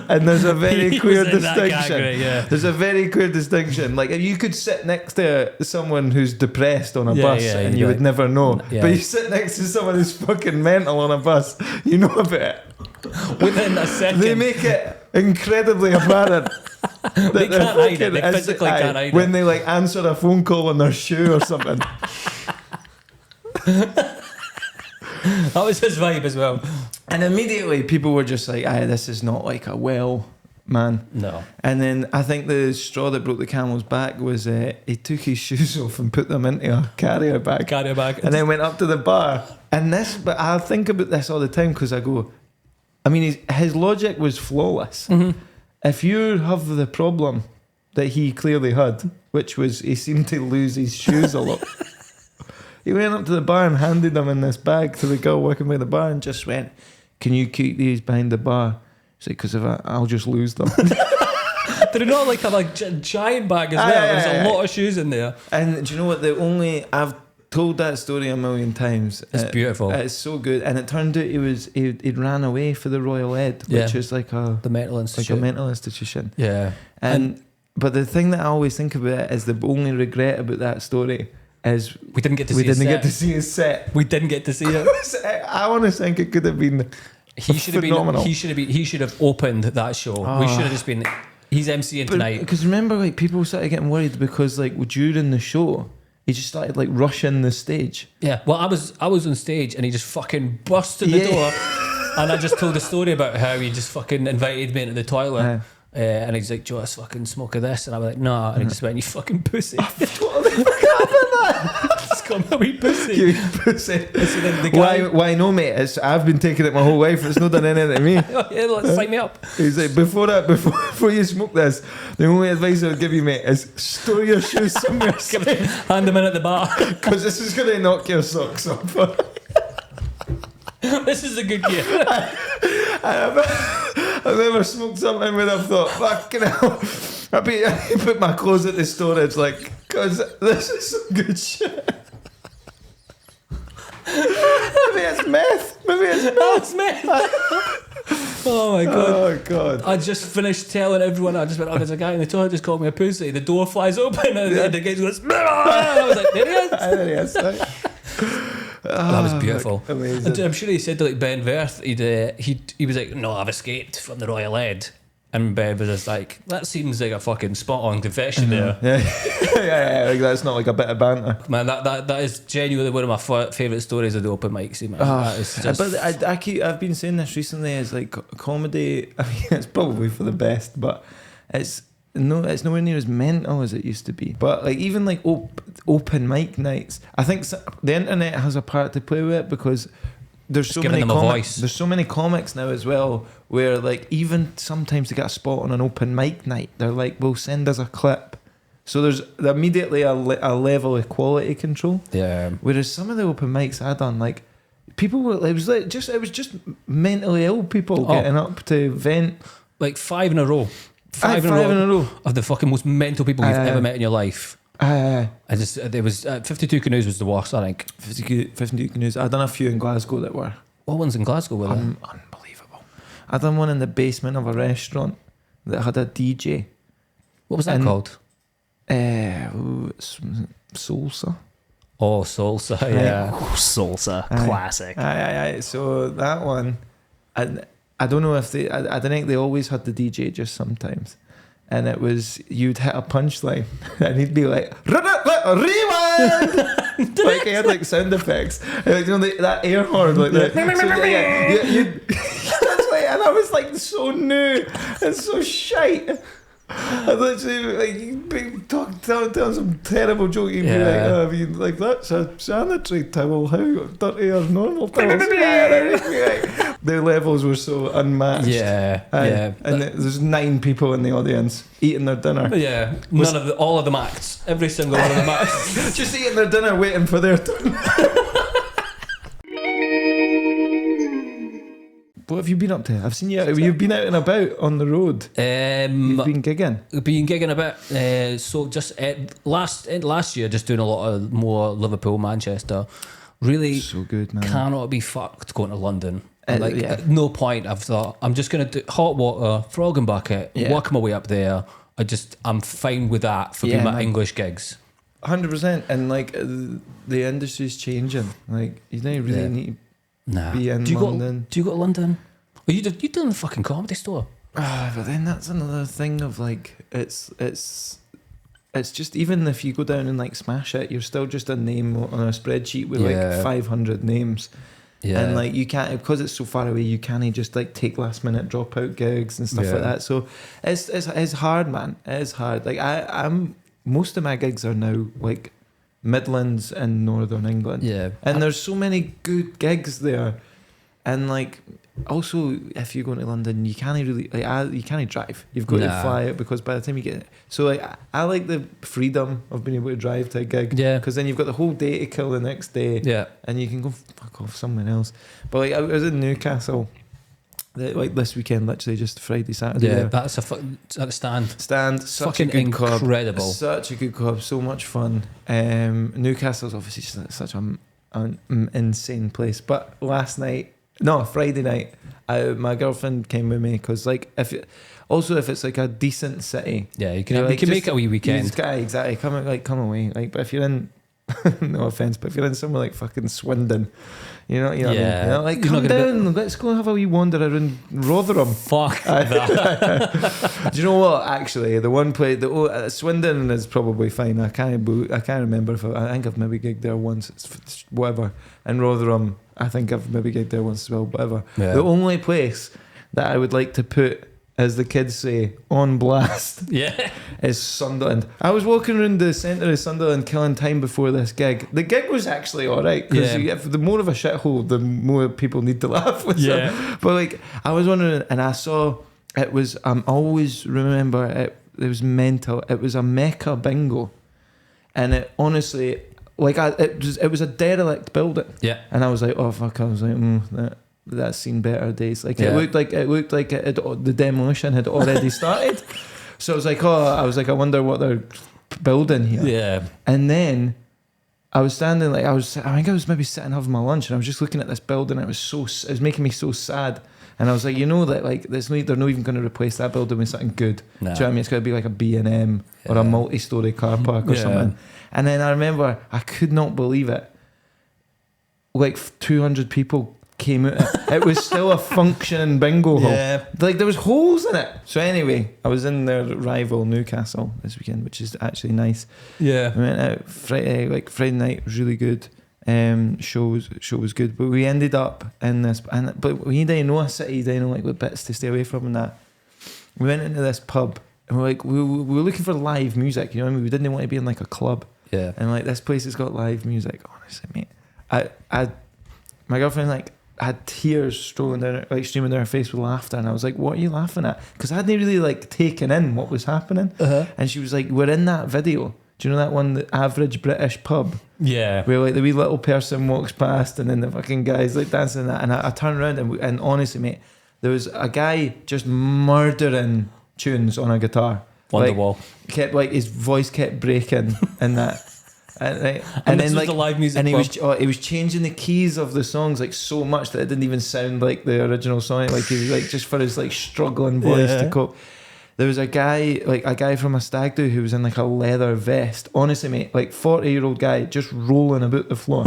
And there's a very He clear was in that distinction. category, yeah. There's a very clear distinction. Like if you could sit next to someone who's depressed on a Yeah, bus yeah, and you'd you be would like, never know. yeah. But you sit next to someone who's fucking mental on a bus, you know about it. Within a second. They make it incredibly apparent. that They they're can't hide it. fucking- They physically can't hide when it. they like answer a phone call on their shoe or something. That was his vibe as well. And immediately people were just like, aye, this is not like a well man. No. And then I think the straw that broke the camel's back was he took his shoes off and put them into a carrier bag. Carry it back. And then went up to the bar. And but I think about this all the time because I go, I mean, his logic was flawless. Mm-hmm. If you have the problem that he clearly had, which was he seemed to lose his shoes a lot, he went up to the bar and handed them in this bag to the girl working by the bar and just went, can you keep these behind the bar? She's like, because if I'll just lose them. Did it not like have a giant bag as well? There's a lot of shoes in there. And do you know what? I've told that story a million times. It's beautiful. It's so good. And it turned out he'd ran away for the Royal Ed, which is like a mental institute. mental institution. Yeah. But the thing that I always think about is the only regret about that story is we didn't get to see his set. We didn't get to see his set. We didn't get to see it. I want to think it could have been. He should have phenomenal. been. He should have opened that show. We should have just been. He's MCing tonight. Because remember, like people started getting worried because like during the show, he just started like rushing the stage. Yeah. Well, I was on stage and he just fucking burst in the door, and I just told a story about how he just fucking invited me into the toilet. And he's like, Joe, I fucking smoke of this. And I was like, nah. And he just went, you fucking pussy. What the fuck happened that? Just call me a wee pussy. You pussy. So then the guy, Why no, mate? I've been taking it my whole life. It's not done anything to me. yeah, let's sign me up. He's like, before you smoke this, the only advice I would give you, mate, is store your shoes somewhere safe, Hand him in at the bar. because this is going to knock your socks off. This is a good year. I've never smoked something where I've thought, fucking hell, I put my clothes at the storage, like, because this is some good shit. Maybe it's meth. That's me. Oh my god. Oh, God. I just finished telling everyone. I just went, oh, there's a guy in the toilet just called me a pussy. The door flies open and the guy goes, I was like, there he is. There he is. That was beautiful. Amazing. And I'm sure he said to like Ben Verth, he was like, no, I've escaped from the Royal Ed. And Ben was just like, that seems like a fucking spot on confession there. Yeah, like that's not like a bit of banter. Man, that is genuinely one of my favourite stories of the open mics, man. That is just, But I've been saying this recently as like comedy. I mean, it's probably for the best, but it's nowhere near as mental as it used to be. But like even like open mic nights, I think the internet has a part to play with it because there's so many comics. There's so many comics now as well, where like even sometimes to get a spot on an open mic night, they're like, "Well, send us a clip." So there's immediately a level of quality control. yeah. Whereas some of the open mics I done, like people were, it was just mentally ill people getting up to vent. Like five in a row. Five in a row of the fucking most mental people you've ever met in your life. I There was 52 Canoes was the worst, I think. 50 canoes. I done a few in Glasgow that were What ones in Glasgow were there? unbelievable. I done one in the basement of a restaurant that had a DJ. What was that called? Salsa. Oh, Salsa, yeah. Oh, salsa, Aye. classic. Aye. So that one, I don't know if they. I don't think they always had the DJ, just sometimes. And it was you'd hit a punchline, and he'd be like rewind, like he had like sound effects, and, like, you know, that air horn, like that. So, that's like, and I was like so new and so shite. I literally like you'd be telling some terrible joke. You'd be like, Yeah. I mean, like that's a sanitary towel. How dirty are normal towels? The levels were so unmatched. Yeah, Aye. yeah. And there's 9 people in the audience eating their dinner. Yeah, all of them acts. Every single one of them acts. Just eating their dinner, waiting for their turn. What have you been up to? I've seen you. You've been out and about on the road. You've been gigging. Been gigging a bit. So just last year, just doing a lot of more Liverpool, Manchester. Really So good, man. cannot be fucked going to London. And like Yeah. at no point I've thought I'm just gonna do hot water, frog and bucket, Yeah. work my way up there. I'm fine with that for Yeah, being my man. English gigs. 100%. And like the industry's changing. Like you don't really Yeah. need Nah. to be in do you London. do you go to London? Are you doing the fucking Comedy Store? But then that's another thing of like it's just, even if you go down and like smash it, you're still just a name on a spreadsheet with Yeah. like 500 names. Yeah. And like you can't, because it's so far away, you can't just like take last minute dropout gigs and stuff Yeah. like that. So it's hard, man. It is hard. Like I'm most of my gigs are now like Midlands and Northern England. Yeah. And there's so many good gigs there. And like also if you go to London, you can't really you can't drive. You've got to Nah. fly out, because by the time you get so like I like the freedom of being able to drive to a gig. Yeah. Because then you've got the whole day to kill the next day. Yeah. And you can go fuck off somewhere else. But like I was in Newcastle like this weekend, literally just Friday, Saturday. Yeah. there. That's at the stand. Stand, such Fucking a good club. incredible. Such a good club, so much fun. Newcastle's obviously just such an insane place. But Friday night, my girlfriend came with me, because like if it's like a decent city, Yeah, you can you're, you like, can just- make it a wee you weekend. just gotta- exactly come away. Like, but if you're in no offense, but if you're in somewhere like fucking Swindon, you know what I mean? Yeah. You know, like You're come not gonna down, let's go have a wee wander around Rotherham. Fuck that. Do you know what? Actually, the one place, Swindon is probably fine. I can't remember if I think I've maybe gigged there once. It's whatever. And Rotherham, I think I've maybe gigged there once as well. Whatever. Yeah. The only place that I would like to put, as the kids say, on blast Yeah. is Sunderland. I was walking around the centre of Sunderland killing time before this gig. The gig was actually alright, because Yeah. the more of a shithole, the more people need to laugh with. Yeah. But like, I was wondering, and I saw it was. Always remember it. It was mental. It was a Mecca bingo, and it honestly, like, it was a derelict building, Yeah. and I was like, oh fuck! I was like, that's seen better days. Like Yeah. it looked like the demolition had already started. So I was like, I wonder what they're building here. Yeah. And then I was standing, like I think I was maybe sitting having my lunch, and I was just looking at this building. It was making me so sad. And I was like, you know that like they're not even going to replace that building with something good. No. Do you know what I mean? It's going to be like a B&M or a Yeah. multi-story car park or Yeah. something. And then I remember, I could not believe it. Like 200 people came out. It was still a functioning bingo hall. Yeah. Like there was holes in it. So anyway, I was in their rival Newcastle this weekend, which is actually nice. Yeah. I went out Friday night was really good. Show was good, but we ended up in this. But we didn't know a city, didn't know like what bits to stay away from and that. We went into this pub, and we're like, we were looking for live music. You know what I mean? We didn't want to be in like a club, Yeah. and like this place has got live music. Honestly, mate, my girlfriend like had tears streaming down her face with laughter, and I was like, "What are you laughing at?" Because I hadn't really like taken in what was happening, and she was like, "We're in that video. Do you know that one, the average British pub, Yeah. where like the wee little person walks past, and then the fucking guy's like dancing that?" And I turned around, and honestly, mate, there was a guy just murdering tunes on a guitar. Wonderwall. Kept like his voice kept breaking and that. And, right, And then this was like the live music and he club. was changing the keys of the songs like so much that it didn't even sound like the original song. Like he was like just for his like struggling voice to Yeah. cope. There was a guy from a stag do who was in like a leather vest. Honestly, mate, like 40-year-old guy just rolling about the floor.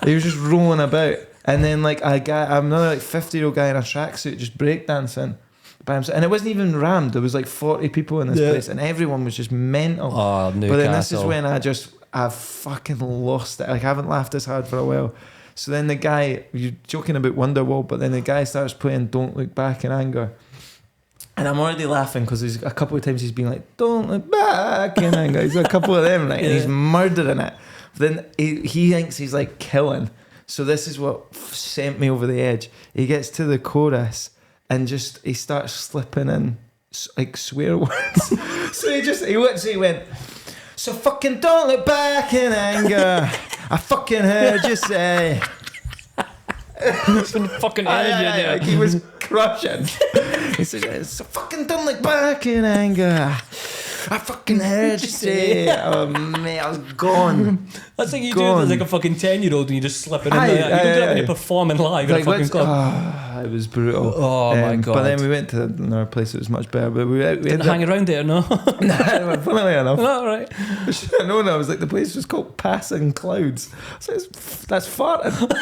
He was just rolling about. And then like another like 50-year-old guy in a tracksuit just breakdancing by himself. And it wasn't even rammed. There was like 40 people in this Yeah. place, and everyone was just mental. Oh, Newcastle. But then this is when I fucking lost it. Like I haven't laughed this hard for a while. So then the guy, you're joking about Wonderwall, but then the guy starts playing Don't Look Back in Anger. And I'm already laughing because there's a couple of times he's been like, "Don't look back in anger." He's got a couple of them, right? And he's murdering it. Then he thinks he's like killing. So this is what sent me over the edge. He gets to the chorus and just he starts slipping in like swear words. So he literally went, "So fucking don't look back in anger. I fucking heard you say." fucking energy Like he was crushing. He said, "So fucking don't look back in anger. I fucking heard you say." Oh mate, I was gone. That's like you Gone. do as like a fucking 10-year-old and you just slip it in Aye, there. You don't do aye, that when aye. you're performing live in a fucking let's- club. it was brutal. Oh my God. But then we went to another place that was much better. But we Didn't ended hang around there, no. funnily enough, All right. I should have known. I was like, the place was called Passing Clouds. So that's farting.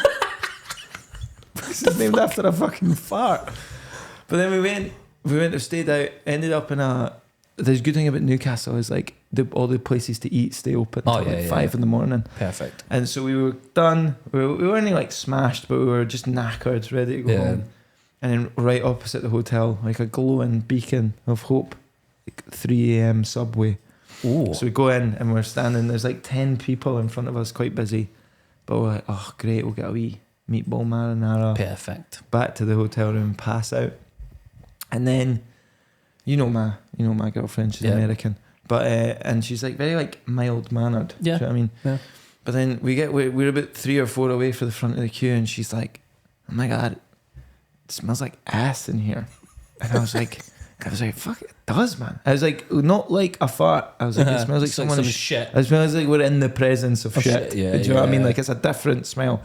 This is named after a fucking fart. But then we went, stayed out, ended up in a. There's a good thing about Newcastle is like all the places to eat stay open until 5 in the morning. Perfect. And so we were done. We weren't like smashed, but we were just knackered, ready to go home. And then right opposite the hotel, like a glowing beacon of hope, like 3 a.m. subway. Ooh. So we go in and we're standing. There's like 10 people in front of us, quite busy. But we're like, oh great, we'll get a wee meatball marinara. Perfect. Back to the hotel room, pass out, and then you know my girlfriend, she's American, but and she's like very like mild mannered. Yeah. Do you know what I mean? Yeah. But then we're about 3 or 4 away from the front of the queue, and she's like, "Oh my God, it smells like ass in here," and I was like, "Fuck, it does, man." I was like, not like a fart. I was like, it smells like someone's shit. It smells like we're in the presence of shit. Yeah, Do you know what I mean? yeah. Like it's a different smell.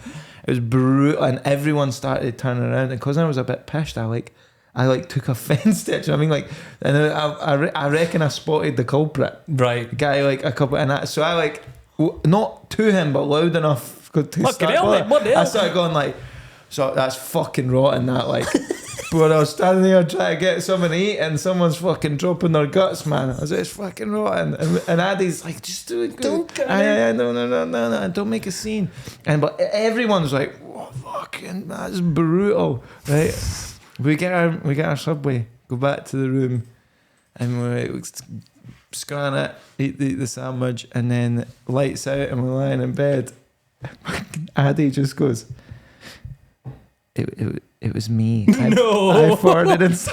It was brutal, and everyone started turning around. And because I was a bit pissed, I took offence to it. Do you know what I mean? Like, and I reckon I spotted the culprit. Right. The guy like a couple, and so I like not to him, but loud enough to start. What the hell? I started going like, "So that's fucking rotten." That like. But I was standing there trying to get something to eat, and someone's fucking dropping their guts, man. I was like, it's fucking rotten. And Addy's like, just do it. Don't get it. No, don't make a scene. But everyone's like, oh, fucking, that's brutal, right? We get our subway, go back to the room, and we scan it, eat the sandwich, and then lights out, and we're lying in bed. Addy just goes, It was me. I farted and so.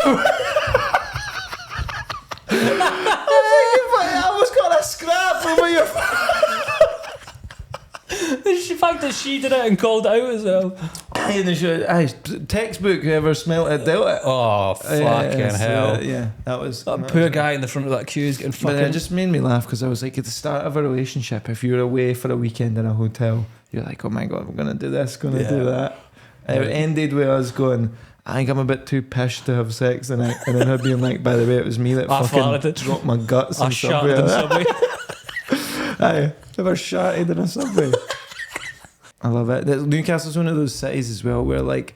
I almost got a scrap over your. The fact that she did it and called it out as well. Textbook, whoever smelt it dealt it. Oh, fucking hell. Yeah, that was. That poor guy in the front of that queue is getting But fucking. it just made me laugh because I was like, at the start of a relationship, if you're away for a weekend in a hotel, you're like, oh my God, we're going to do this, going to do that. It ended with us going, I think I'm a bit too pissed to have sex tonight. And then her being like, by the way, it was me that I fucking farted. dropped my guts I in Subway. shattered in Subway. I never shattered in a Subway. I love it. Newcastle's one of those cities as well where like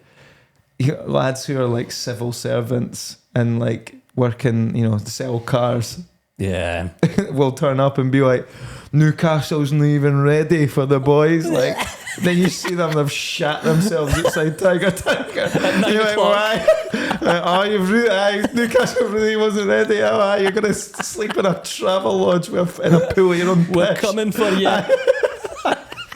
lads who are like civil servants and like working, to sell cars Yeah. will turn up and be like, Newcastle's not even ready for the boys. Like, then you see them, they've shat themselves outside Tiger. You're like, why? Newcastle really wasn't ready. Oh, you're going to sleep in a travel lodge in a pool of your own We're piss. coming for you.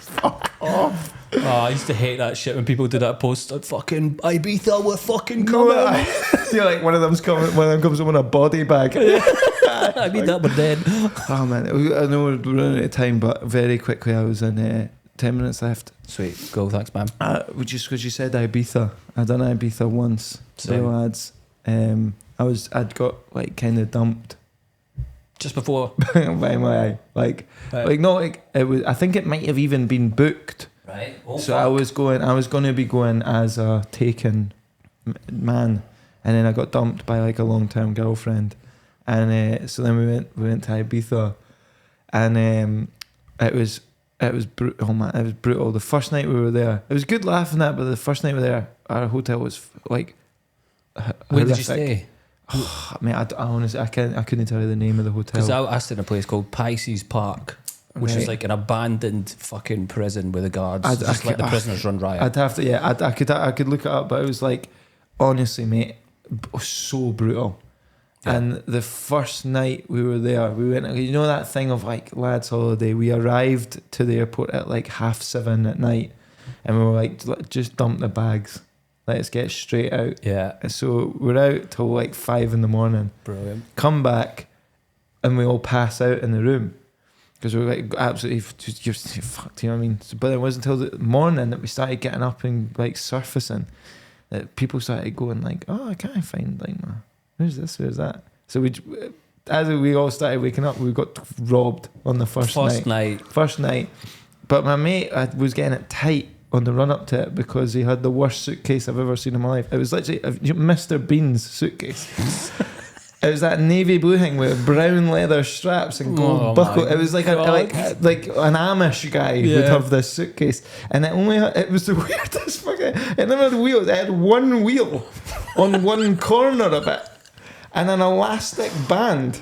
Fuck off. Oh, I used to hate that shit when people did that post. Like, fucking Ibiza, we're fucking coming. You're like, one of them comes in with a body bag. Ibiza, we're dead. Oh man, I know we're running out of time, but very quickly, I was in 10 minutes left. Sweet, go, thanks, man. Just because you said Ibiza, I'd done Ibiza once. Same. So lads, I'd got like kind of dumped Just before. by my it was. I think it might have even been booked. Right. So I was going to be going as a taken man, and then I got dumped by like a long-term girlfriend, and so then we went to Ibiza, and it was brutal. Oh man, it was brutal. The first night we were there, it was good laughing at, but the first night we were there, our hotel was like. Where did you horrific. stay? I mean, I honestly, I couldn't tell you the name of the Because hotel. I stayed in a place called Pisces Park, which is Right. like an abandoned fucking prison where the guards I'd- just I let the could- prisoners run riot. I'd have to, I could look it up, but it was like, honestly, mate, so brutal. Yeah. And the first night we were there, we went, that thing of like lads' holiday. We arrived to the airport at like 7:30 at night, and we were like, just dump the bags, let's get straight out. Yeah, So we're out till like 5 a.m. brilliant. Come back, and we all pass out in the room. Because we were like absolutely you're fucked, you know what I mean? So, but it wasn't until the morning that we started getting up and like surfacing that people started going like, oh, I can't find like, where's this, where's that? So as we all started waking up, we got robbed on the first night. First night. First night. But my mate was getting it tight on the run up to it because he had the worst suitcase I've ever seen in my life. It was literally Mr. Bean's suitcase. It was that navy blue thing with brown leather straps and gold buckle. It was like an Amish guy would have this suitcase, and it was the weirdest fucking. It never had wheels. It had one wheel on one corner of it, and an elastic band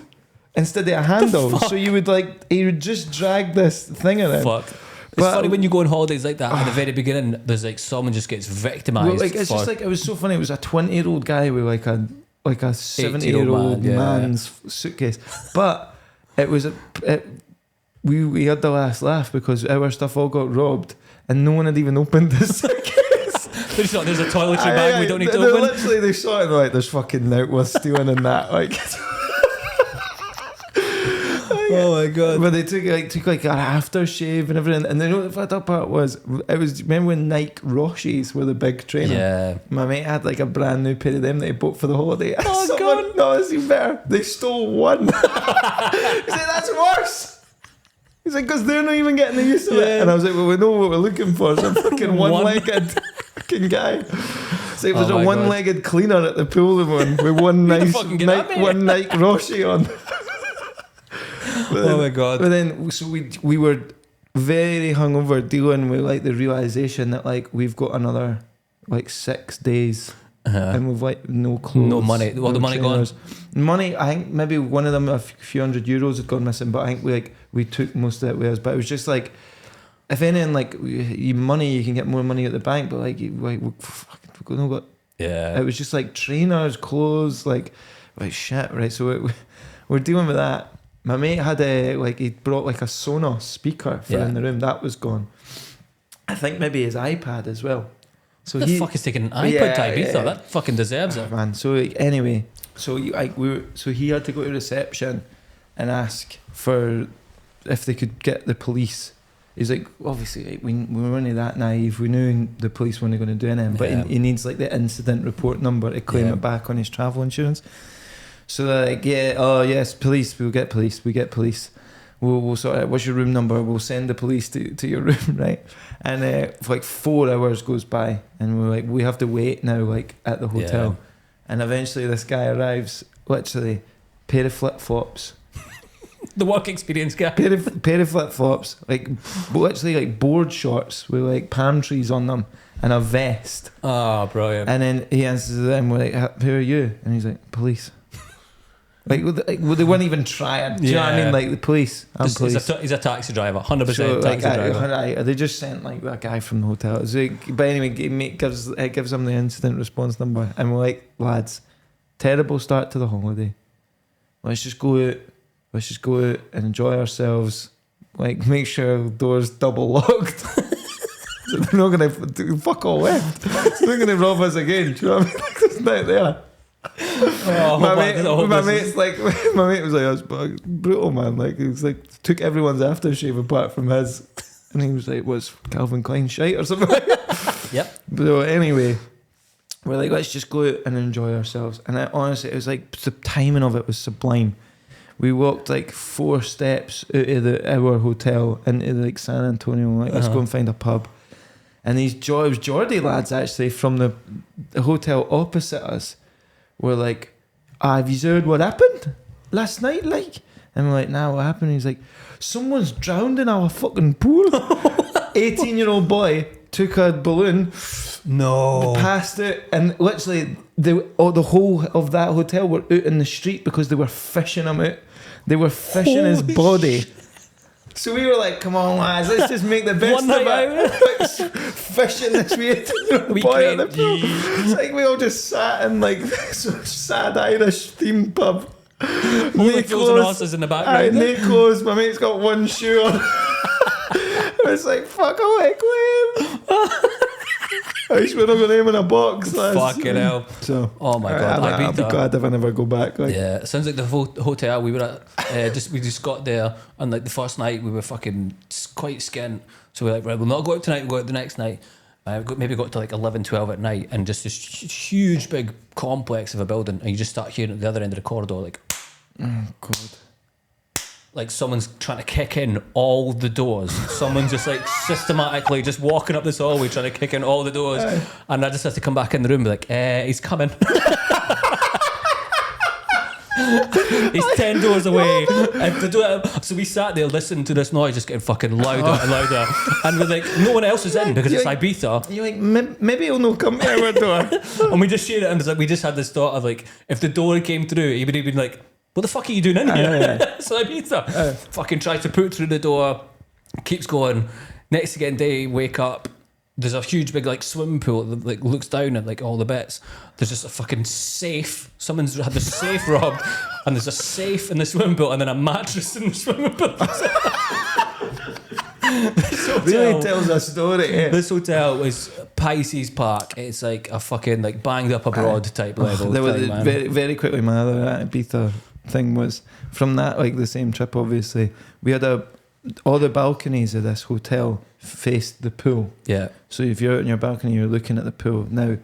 instead of a handle. So you would he would just drag this thing around. Fuck. It's funny when you go on holidays like that at the very beginning. There's someone just gets victimised. Well, it's just it was so funny. It was a 20-year-old guy with a 70-year-old man's suitcase, but it was we had the last laugh because our stuff all got robbed and no one had even opened the suitcase. They thought there's a toiletry bag we don't need to open. Literally, they saw it and there's fucking out worth stealing in that. Oh my god! But they took an aftershave and everything, and then you know what the fucked up part was? Remember when Nike Roshies were the big trainer? Yeah. My mate had a brand new pair of them that he bought for the holiday. Oh god! No, it's even better. They stole one. He said that's worse. He's like, because they're not even getting the use of it. And I was like, well, we know what we're looking for. Some fucking one-legged fucking guy. So if there's a one-legged cleaner at the pool with one nice one Nike Roshi on. Oh my god! But then, so we were very hungover, dealing with the realization that we've got another 6 days, and we've no clothes, no money. Well, the money gone. Money, I think maybe one of them, a few €100 had gone missing, but I think we took most of it with us. But it was just if anything, money, you can get more money at the bank, but we fucking no got. Yeah. It was just trainers, clothes, shit, right? So we're dealing with that. My mate had he brought a Sonos speaker for in the room. That was gone. I think maybe his iPad as well. So the fuck is taking an iPad to Ibiza? That fucking deserves it, man. So anyway, so he had to go to reception and ask for if they could get the police. He's like, obviously, we were only that naive. We knew the police weren't going to do anything, but he needs the incident report number to claim it back on his travel insurance. So they're yes, police, we get police. We'll sort out, what's your room number? We'll send the police to your room, right? And for 4 hours goes by, and we're we have to wait now, at the hotel. Yeah. And eventually this guy arrives, literally, pair of flip-flops. The work experience guy. Pair of flip-flops, literally board shorts with palm trees on them, and a vest. Oh, brilliant. And then he answers them, we're who are you? And he's like, police. They weren't even trying. Do you know what I mean? The police. Police. He's a taxi driver, 100% taxi driver. They just sent that guy from the hotel. So, but anyway, it gives them the incident response number, and we're like, lads, terrible start to the holiday. Let's just go out and enjoy ourselves. Make sure the door's double locked. So they're not gonna fuck all left. They're gonna rob us again. Do you know what I mean? There's not there. My mate was like, that's brutal, man. He was took everyone's aftershave apart from his, and he was like, what's Calvin Klein shite or something like that? Yep. But anyway, we're like, let's just go out and enjoy ourselves. And honestly, it was the timing of it was sublime. We walked 4 steps out of our hotel into San Antonio. Let's go and find a pub. And these Geordie lads actually from the hotel opposite us were like, have you heard what happened last night? And we're like, nah, what happened? He's like, someone's drowned in our fucking pool. 18-year-old boy took a balloon, passed it, and literally the whole of that hotel were out in the street because they were fishing him out. They were fishing his body. So we were like, come on, lads, let's just make the best of it. Fishing this weird boy at the pool. It's we all just sat in sad Irish themed pub. Only fools and horses in the background. No clothes. My mate's got one shoe on. It's fuck away, Claim. I wish we're not going to aim in a box, lads. Fucking hell. So, oh my god, I'll be glad if I never go back. Yeah, it sounds like the hotel we were at. We just got there, and the first night we were fucking quite skint. So we're like, right, we'll not go out tonight. We'll go out the next night. Maybe got to 11, 12 at night, and just this huge big complex of a building, and you just start hearing at the other end of the corridor oh god. like someone's trying to kick in all the doors. Someone's just like systematically just walking up this hallway trying to kick in all the doors, and I just have to come back in the room and be like, he's coming. He's 10 doors away. And to do it, so we sat there listening to this noise just getting fucking louder and louder, and we're like, no one else is in because it's Ibiza. You're like, maybe he'll not come to our door. And we just shared it, and it's like, we just had this thought of like, if the door came through, he would have been like, what the fuck are you doing in here? It's Ibiza. Fucking tries to put through the door, keeps going. Next again day, wake up. There's a huge big like swimming pool that like looks down at like all the bits. There's just a fucking safe. Someone's had the safe robbed, and there's a safe in the swimming pool, and then a mattress in the swimming pool. Really tells a story. This hotel was Pisces Park. It's like a fucking like banged up abroad type level. There was thing, man. very, very quickly, my other Ibiza thing was from that, like the same trip. Obviously, we had all the balconies of this hotel faced the pool. Yeah. So if you're out on your balcony, you're looking at the pool. Now,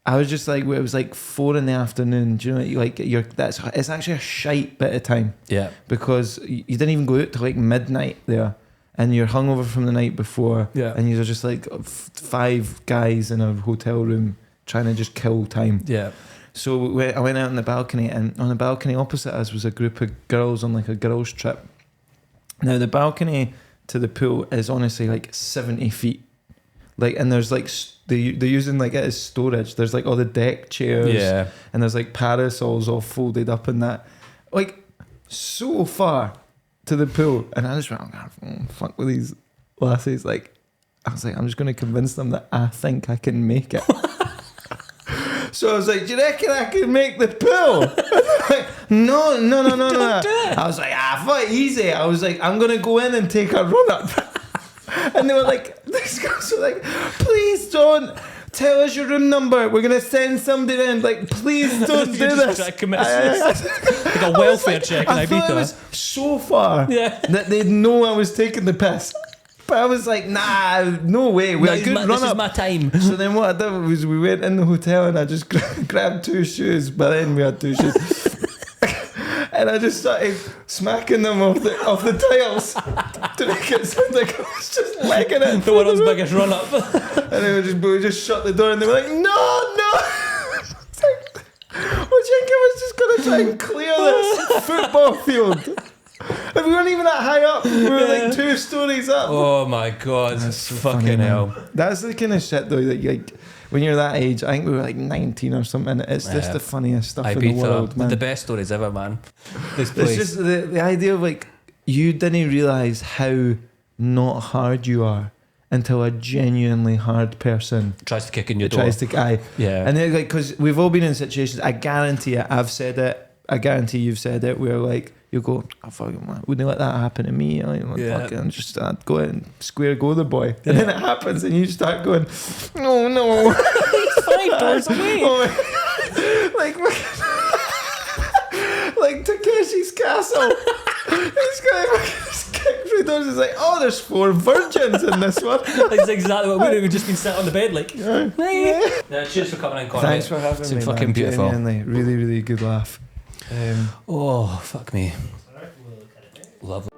I was just like, it was like 4 PM. Do you know, like it's actually a shite bit of time. Yeah. Because you didn't even go out till like midnight there, and you're hungover from the night before. Yeah. And you're just like 5 guys in a hotel room trying to just kill time. Yeah. So I went out on the balcony, and on the balcony opposite us was a group of girls on like a girls' trip. Now the balcony to the pool is honestly like 70 feet, like, and there's like they're using like it as storage. There's like all the deck chairs, Yeah. and there's like parasols all folded up in that, like so far to the pool. And I just went, fuck with these lassies. Like, I was like, I'm just going to convince them that I think I can make it. So I was like, do you reckon I can make the pool? Like, no. I was like, fuck, easy. I was like, I'm going to go in and take a run up. And they were like, these girls were like, please don't tell us your room number. We're going to send somebody in. Like, please don't do this. Like a welfare check in I thought it Ibiza. was so far that they'd know I was taking the piss. But I was like, nah, no way. We had a good run This up. is my time. So then what I did was we went in the hotel, and I just grabbed 2 shoes. But then we had 2 shoes. And I just started smacking them off the tiles to make it sound like I was just legging it. The world's biggest run up. And we just shut the door, and they were like, no. It's like, what do you think I was just going to try and clear this football field? And we weren't even that high up. We were like 2 stories up. Oh my god. That's so fucking funny, man. hell. That's the kind of shit though that you, like, when you're that age, I think we were like 19 or something. It's just the funniest stuff in the world, man. The best stories ever, man. This place. It's just the idea of like, you didn't realise how not hard you are until a genuinely hard person tries to kick in your door. tries to Yeah. And then, like, because we've all been in situations, I guarantee it, I've said it, I guarantee you've said it, where like you go, oh fucking man, wouldn't let that happen to me. Like, fucking just go and square go the boy, and then it happens, and you start going, no, He's 5 doors away. like Takeshi's Castle. He's going to kick through doors. He's like, oh, there's 4 virgins in this one. That's exactly what we've just been sat on the bed like. Yeah, cheers for coming in, Conor. Thanks for having It's me. fucking man. beautiful. Genuinely, really, really good laugh. Oh, fuck me. Lovely.